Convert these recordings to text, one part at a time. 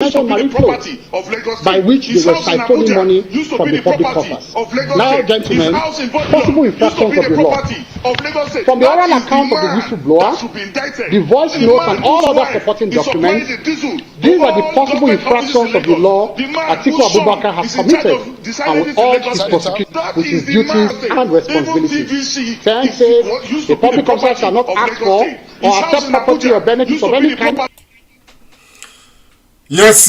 mentioned marine flow, by which they were siphoning money from the public coffers. Now, gentlemen, possible infractions of the law. From the oral account of the whistleblower, the voice notes and all other supporting documents, these are the possible infractions of the law Atiku Abubakar has committed and will urge his prosecution with his duties and responsibilities. Saying says, the public officer shall not ask for or accept property or benefits of any kind. Yes,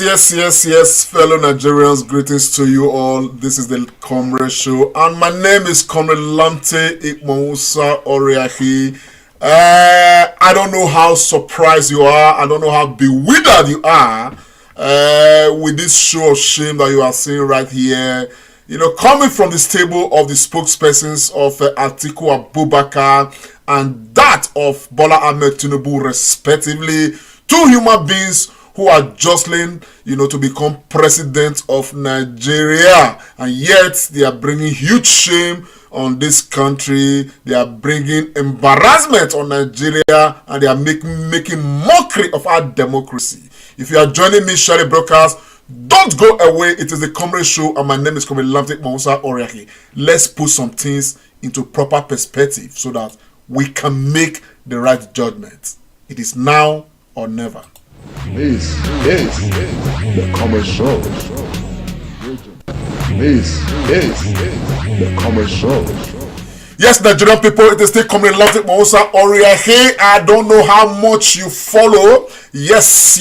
fellow Nigerians, greetings to you all. This is the Comrade Show, and my name is Comrade Lamte Ikmousa Oriahi. I don't know how surprised you are. I don't know how bewildered you are with this show of shame that you are seeing right here. You know, coming from the stable of the spokespersons of Atiku Abubakar and that of Bola Ahmed Tinubu, respectively, two human beings who are jostling, you know, to become president of Nigeria, and yet they are bringing huge shame on this country. They are bringing embarrassment on Nigeria, and they are making mockery of our democracy. If you are joining me, Shari Brokers, don't go away. It is the Comrade Show, and my name is Comrade Lamte Ikmousa Oriahi. Let's put some things into proper perspective so that we can make the right judgment. It is now or never. This is the Comrade Show. This is the Comrade Show. Yes, Nigerian people, it is still Comrade Lamte Ikmousa Oriahi. I don't know how much you follow. Yes.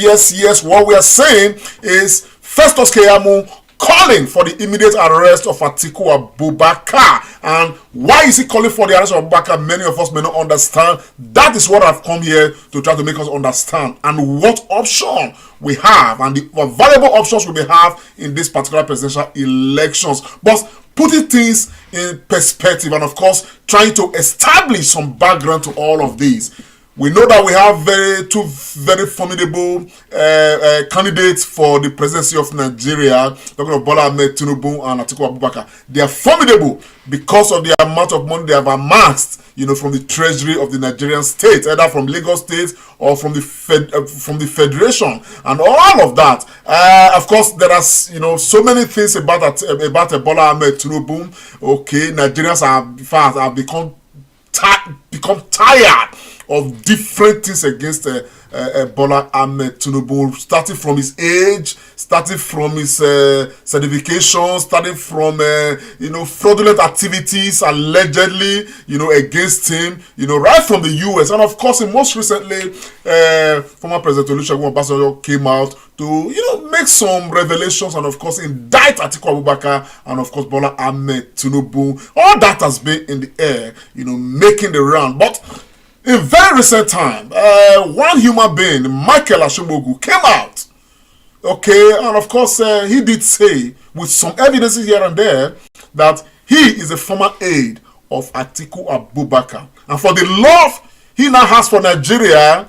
What we are saying is Festus Keyamo calling for the immediate arrest of Atiku Abubakar. And why is he calling for the arrest of Abubakar? Many of us may not understand. That is what I've come here to try to make us understand, and what option we have, and the valuable options we may have in this particular presidential elections. But putting things in perspective, and of course trying to establish some background to all of these. We know that we have two very formidable candidates for the presidency of Nigeria, talking of Bola Ahmed Tinubu and Atiku Abubakar. They are formidable because of the amount of money they have amassed, you know, from the treasury of the Nigerian state, either from Lagos State or from the federation, and all of that. Of course, there are, you know, so many things about Bola Ahmed Tinubu. Okay, Nigerians have become tired of different things against Bola Ahmed Tinubu, starting from his age, starting from his certification, starting from you know, fraudulent activities allegedly, you know, against him, you know, right from the US. And of course, most recently, former President Olusegun Obasanjo came out to, you know, make some revelations and of course indict Atiku Abubakar and of course Bola Ahmed Tinubu. All that has been in the air, you know, making the round. But in very recent time, one human being, Michael Ashimogu, came out, okay, and of course he did say, with some evidences here and there, that he is a former aide of Atiku Abubakar, and for the love he now has for Nigeria,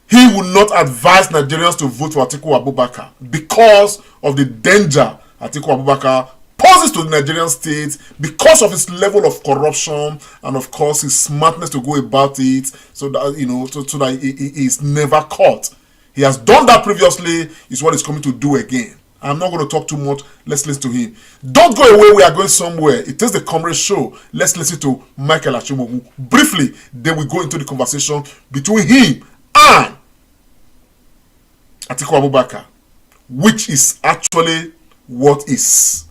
he will not advise Nigerians to vote for Atiku Abubakar because of the danger Atiku Abubakar poses to the Nigerian state, because of his level of corruption and of course his smartness to go about it, so that, you know, so that he is never caught. He has done that previously, is what he's coming to do again. I'm not going to talk too much. Let's listen to him. Don't go away, we are going somewhere. It is the Comrade Show. Let's listen to Michael Ashimogu briefly, then we go into the conversation between him and Atiku Abubakar, which is actually what is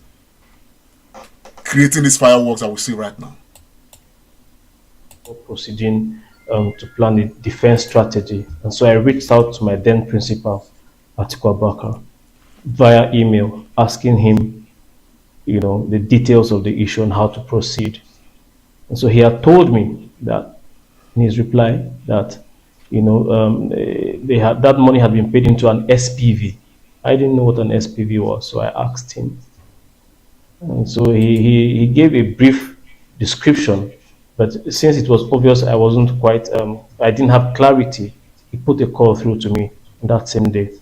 creating these fireworks that we see right now. Proceeding to plan a defense strategy, and so I reached out to my then principal, Atiku Abubakar, via email, asking him, you know, the details of the issue and how to proceed. And so he had told me that, in his reply, that, you know, that money had been paid into an SPV. I didn't know what an SPV was, so I asked him. And so he gave a brief description, but since it was obvious I wasn't quite, I didn't have clarity, he put a call through to me that same day.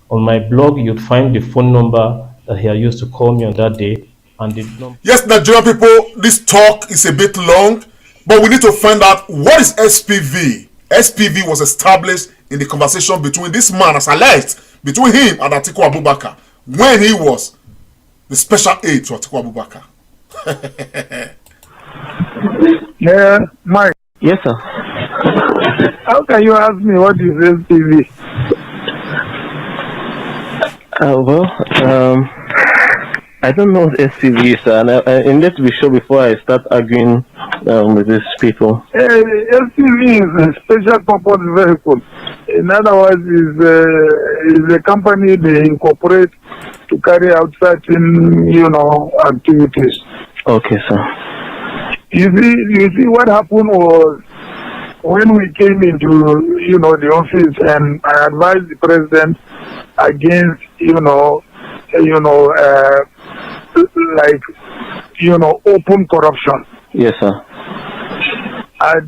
On my blog, you'd find the phone number that he had used to call me on that day. And the number. Yes, Nigerian people, this talk is a bit long, but we need to find out what is SPV. SPV was established in the conversation between this man, as alleged, between him and Atiku Abubakar, when he was the special aide to Atiku Abubakar. Yeah, Mike. Yes, sir. How can you ask me what is SPV? I don't know what SPV is, and I need to be sure before I start arguing with these people. SPV is a special purpose vehicle. In other words, is a company they incorporate to carry out certain, activities. Okay, sir. You see, what happened was when we came into, the office, and I advised the president against, open corruption. Yes, sir. I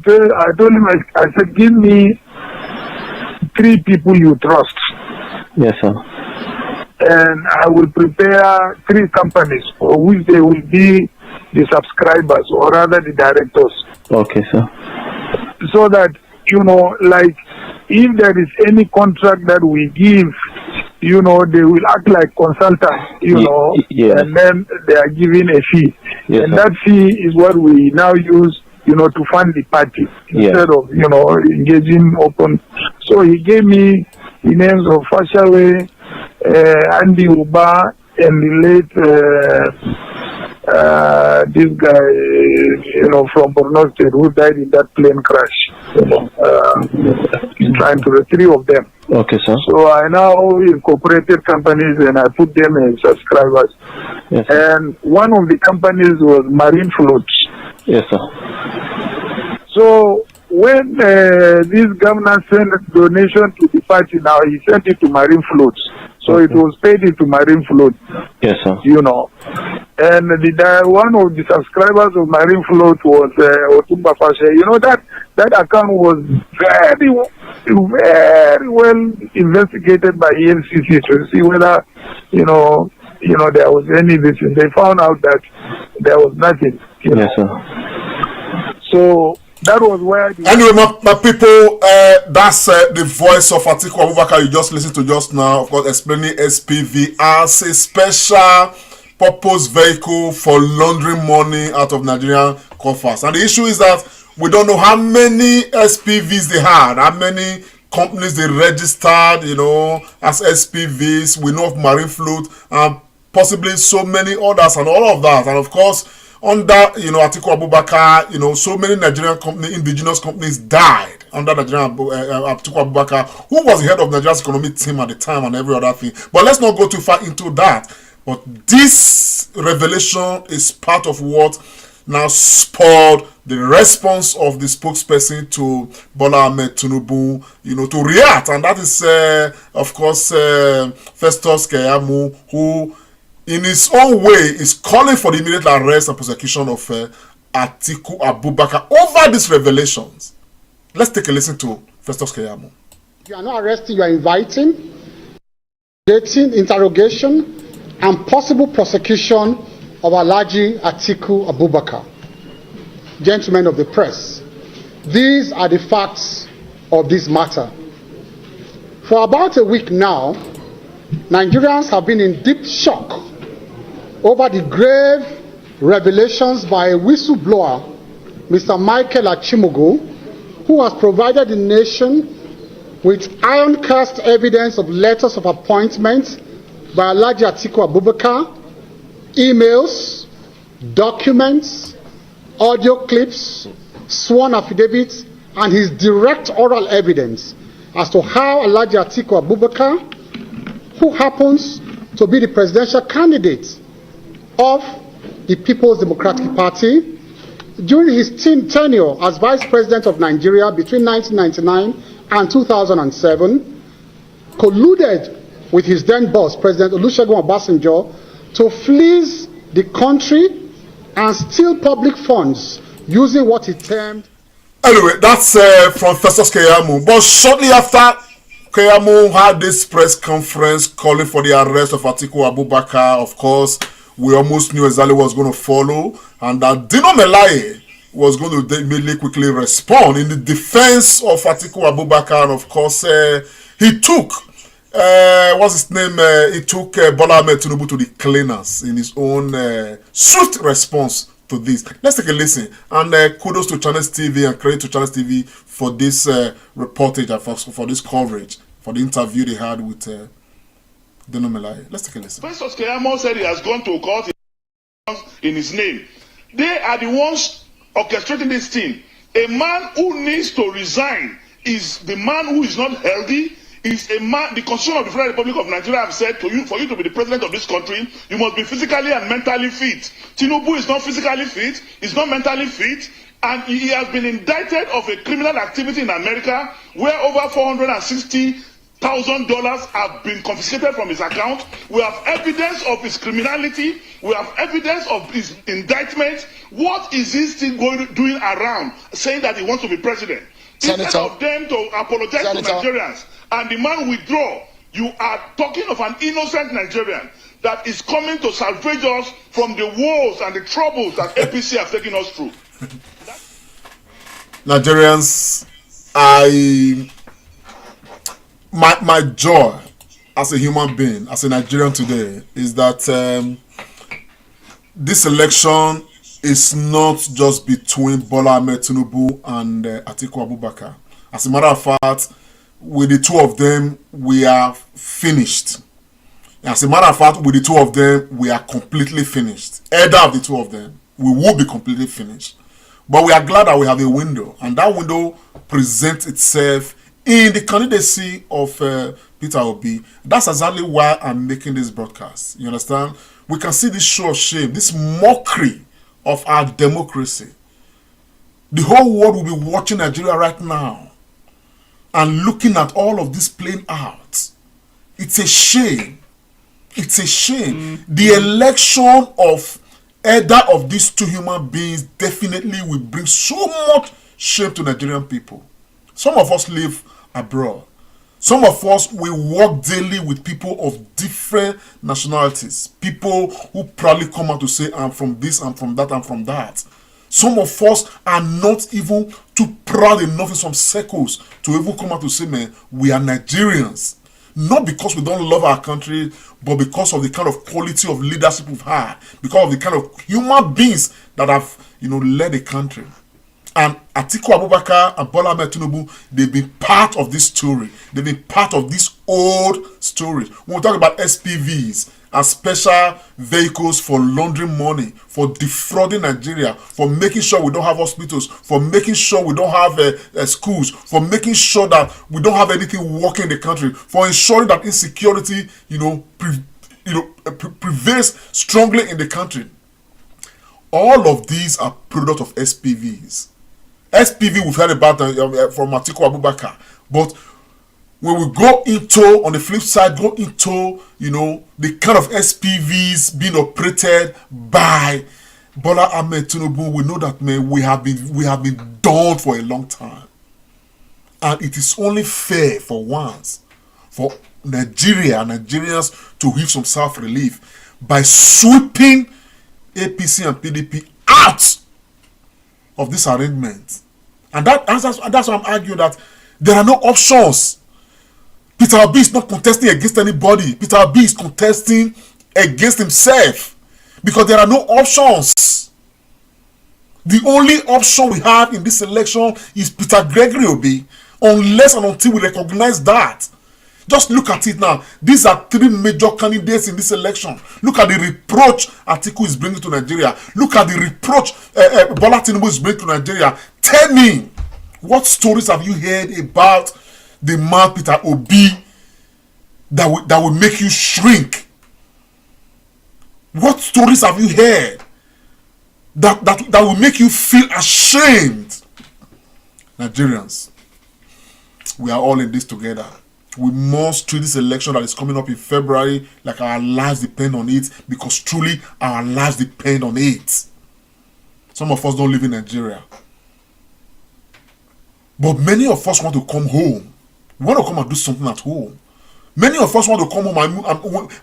told him, I said, give me 3 people you trust. Yes, sir. And I will prepare 3 companies for which they will be the subscribers, or rather the directors. Okay, sir. So that, if there is any contract that we give, they will act like consultants, yes. And then they are giving a fee. Yes, and sir. that fee is what we now use, to fund the party instead of, engaging open. So he gave me the names of Fashawe, Andy Uba, and the late this guy, from Borno State, who died in that plane crash. Trying to the 3 of them. Okay, sir. So I now incorporated companies and I put them as subscribers. Yes, sir. And one of the companies was Marine Floats. Yes, sir. So when this governor sent a donation to the party, now he sent it to Marine Floats. So it was paid into Marine Float. Yes, sir. And one of the subscribers of Marine Float was Otumba Fashe. That account was very well investigated by EFCC to see whether, there was any vision. They found out that there was nothing. Yes, sir. So that was where. Anyway, my people, that's the voice of Atiku Abubakar you just listened to just now. Of course, explaining SPV as a special purpose vehicle for laundering money out of Nigerian coffers. And the issue is that we don't know how many SPVs they had, how many companies they registered, as SPVs. We know of Marine Float and possibly so many others and all of that. And of course, under Atiku Abubakar, so many Nigerian indigenous companies died under Nigerian Atiku Abubakar, who was the head of Nigeria's economic team at the time and every other thing. But let's not go too far into that. But this revelation is part of what now spurred the response of the spokesperson to Bola Ahmed Tinubu, to react. And that is, of course, Festus Keyamo, who in his own way is calling for the immediate arrest and prosecution of Atiku Abubakar over these revelations. Let's take a listen to Festus Keyamo. You are not arresting, you are inviting, dating, interrogation, and possible prosecution of Alhaji Atiku Abubakar. Gentlemen of the press, these are the facts of this matter. For about a week now, Nigerians have been in deep shock over the grave revelations by a whistleblower, Mr. Michael Achimogo, who has provided the nation with iron-cast evidence of letters of appointment by Alhaji Atiku Abubakar, emails, documents, audio clips, sworn affidavits, and his direct oral evidence as to how Alhaji Atiku Abubakar, who happens to be the presidential candidate of the People's Democratic Party, during his tenure as Vice President of Nigeria between 1999 and 2007, colluded with his then boss, President Olusegun Obasanjo, to fleece the country and steal public funds using what he termed. Anyway, that's from Festus Keyamo. But shortly after Keyamo had this press conference calling for the arrest of Atiku Abubakar, of course, we almost knew exactly what was going to follow. And that Dino Melaye, was going to immediately quickly respond in the defense of Atiku Abubakar, and of course, he took, what's his name? He took Bola Ahmed Tinubu to the cleaners in his own swift response to this. Let's take a listen. And kudos to Channels TV and credit to Channels TV for this reportage and for this coverage, for the interview they had with Dino Melaye. Let's take a listen. Festus Keyamo said he has gone to court in his name. They are the ones orchestrating this thing. A man who needs to resign is the man who is not healthy. Is a man. The Constitution of the Federal Republic of Nigeria have said to you, for you to be the president of this country, you must be physically and mentally fit. Tinubu is not physically fit, he's not mentally fit, and he has been indicted of a criminal activity in America where over $460,000 have been confiscated from his account. We have evidence of his criminality. We have evidence of his indictment. What is he still doing around saying that he wants to be president? Instead of them to apologize to Nigerians and the man withdraw, you are talking of an innocent Nigerian that is coming to salvage us from the woes and the troubles that APC have taken us through. Nigerians, my joy as a human being, as a Nigerian today, is that this election is not just between Bola Ahmed Tinubu and Atiku Abubakar. As a matter of fact, with the two of them, we are finished. As a matter of fact, with the two of them, we are completely finished. Either of the two of them, we will be completely finished. But we are glad that we have a window, and that window presents itself in the candidacy of Peter Obi. That's exactly why I'm making this broadcast. You understand? We can see this show of shame, this mockery of our democracy. The whole world will be watching Nigeria right now and looking at all of this playing out. It's a shame. It's a shame. The election of either of these two human beings definitely will bring so much shame to Nigerian people. Some of us live abroad. Some of us will work daily with people of different nationalities. People who proudly come out to say, I'm from this, I'm from that, I'm from that. Some of us are not even too proud enough in some circles to even come out to say, man, we are Nigerians. Not because we don't love our country, but because of the kind of quality of leadership we've had, because of the kind of human beings that have, led the country. And Atiku Abubakar and Bola Ahmed Tinubu, they've been part of this story. They've been part of this old story. When we talk about SPVs and special vehicles for laundering money, for defrauding Nigeria, for making sure we don't have hospitals, for making sure we don't have schools, for making sure that we don't have anything working in the country, for ensuring that insecurity, prevails strongly in the country. All of these are product of SPVs. SPV we've heard about from Atiku Abubakar, but when we go into, on the flip side, go into, the kind of SPVs being operated by Bola Ahmed Tinubu, we know that, man, we have been done for a long time. And it is only fair for once for Nigerians to give some self-relief by sweeping APC and PDP out of this arrangement. And that's why I'm arguing that there are no options. Peter Obi is not contesting against anybody. Peter Obi is contesting against himself because there are no options. The only option we have in this election is Peter Gregory Obi, unless and until we recognize that. Just look at it now. These are three major candidates in this election. Look at the reproach Atiku is bringing to Nigeria. Look at the reproach Bola Tinubu is bringing to Nigeria. Tell me, what stories have you heard about the man Peter Obi that will make you shrink? What stories have you heard that will make you feel ashamed? Nigerians, we are all in this together. We must treat this election that is coming up in February like our lives depend on it, because truly our lives depend on it. Some of us don't live in Nigeria, but many of us want to come home. We want to come and do something at home. Many of us want to come home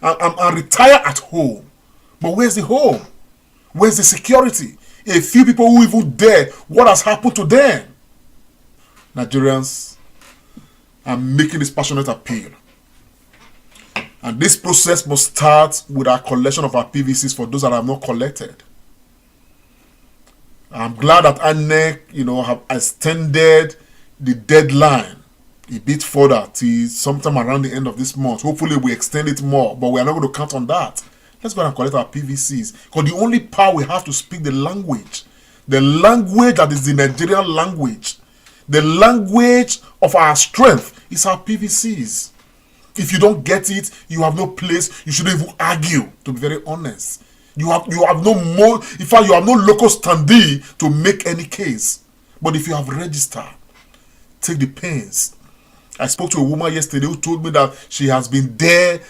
and retire at home. But where's the home? Where's the security? A few people who even dare. What has happened to them? Nigerians, I'm making this passionate appeal. And this process must start with our collection of our PVCs for those that have not collected. I'm glad that INEC, have extended the deadline a bit further till sometime around the end of this month. Hopefully we extend it more, but we are not going to count on that. Let's go and collect our PVCs. Because the only power we have to speak the language that is the Nigerian language, the language of our strength is our PVCs. If you don't get it, you have no place. You shouldn't even argue, to be very honest. You have no more, in fact, you have no local standee to make any case. But if you have registered, take the pains. I spoke to a woman yesterday who told me that she has been there,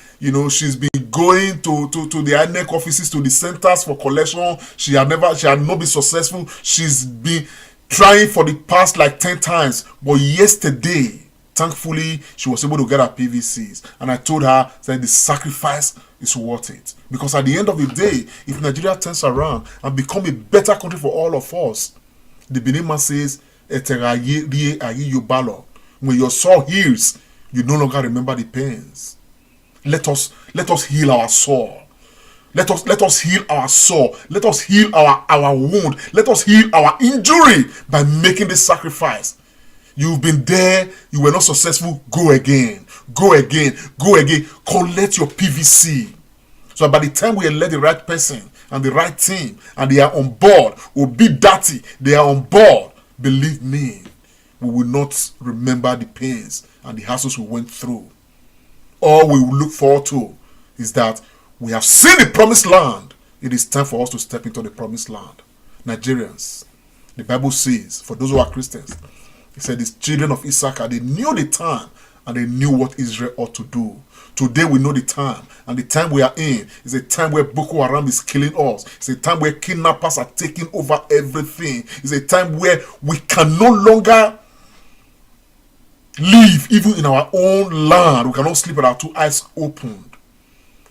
she's been going to the INEC offices, to the centers for collection. She had not been successful. She's been trying for the past like 10 times. But yesterday, thankfully, she was able to get her PVCs. And I told her that the sacrifice is worth it. Because at the end of the day, if Nigeria turns around and become a better country for all of us, the Benin man says, when your soul heals, you no longer remember the pains. Let us heal our soul. Let us heal our soul. Let us heal our wound. Let us heal our injury by making this sacrifice. You've been there, you were not successful, go again. Go again. Go again. Collect your PVC. So by the time we elect the right person and the right team and they are on board, will be dirty, they are on board, believe me, we will not remember the pains and the hassles we went through. All we will look forward to is that we have seen the promised land. It is time for us to step into the promised land. Nigerians, the Bible says, for those who are Christians, it said, the children of Issachar, they knew the time and they knew what Israel ought to do. Today we know the time, and the time we are in is a time where Boko Haram is killing us. It's a time where kidnappers are taking over everything. It's a time where we can no longer live even in our own land. We cannot sleep with our two eyes opened.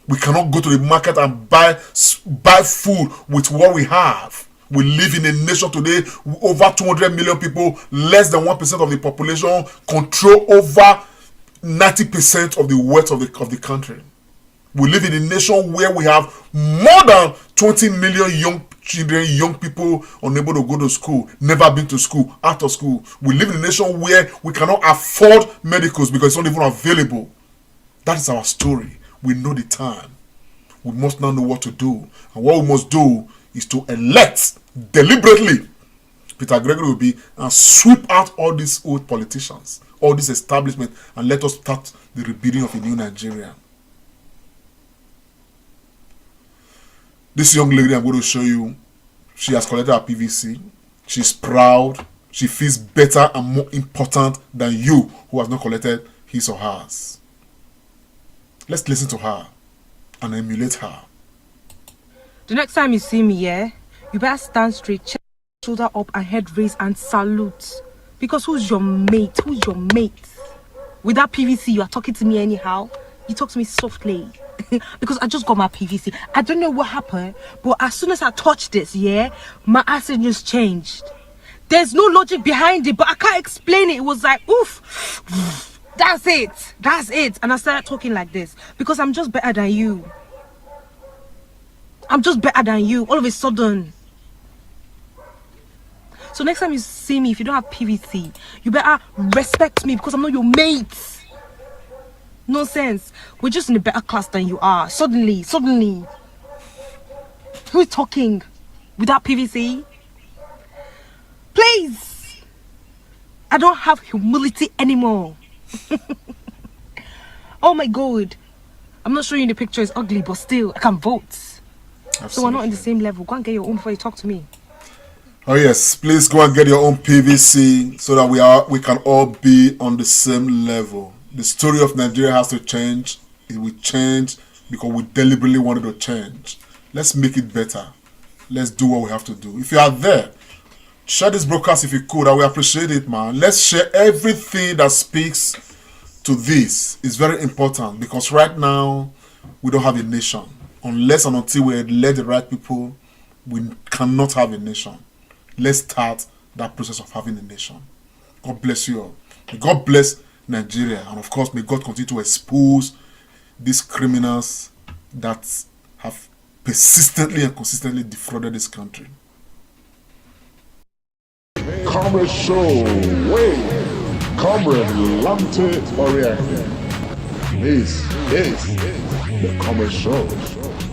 We cannot go to the market and buy food with what we have. We live in a nation today, over 200 million people, less than 1% of the population, control over 90% of the wealth of the country. We live in a nation where we have more than 20 million young children, young people unable to go to school, never been to school, out of school. We live in a nation where we cannot afford medicals because it's not even available. That is our story. We know the time. We must now know what to do. And what we must do is to elect deliberately Peter Obi and sweep out all these old politicians, all this establishment, and let us start the rebuilding of a new Nigeria. This young lady I'm going to show you, she has collected her PVC. She's proud. She feels better and more important than you who has not collected his or hers. Let's listen to her and emulate her. The next time you see me, you better stand straight, chest, shoulder up and head raised and salute. Because who's your mate? Who's your mate? With that PVC, you are talking to me anyhow. You talk to me softly. Because I just got my PVC. I don't know what happened, but as soon as I touched this, my accent just changed. There's no logic behind it, but I can't explain it. It was like, oof, that's it. And I started talking like this because I'm just better than you. I'm just better than you, all of a sudden. So next time you see me, if you don't have PVC, you better respect me because I'm not your mate. No sense. We're just in a better class than you are. Suddenly. Who's talking without PVC? Please. I don't have humility anymore. Oh my God. I'm not showing you the picture. It's ugly, but still, I can vote. Absolutely. So we're not in the same level. Go and get your own before you talk to me. Oh yes, please go and get your own PVC so that we can all be on the same level. The story of Nigeria has to change. It will change because we deliberately wanted to change. Let's make it better. Let's do what we have to do. If you are there, share this broadcast if you could. I will appreciate it, man. Let's share everything that speaks to this. It's very important because right now we don't have a nation. Unless and until we elect the right people we cannot have a nation. Let's start that process of having a nation. God bless you all. May God bless Nigeria. And of course, may God continue to expose these criminals that have persistently and consistently defrauded this country. Comrade Show, wait, Comrade Lante Oriente. This is the Comrade Show.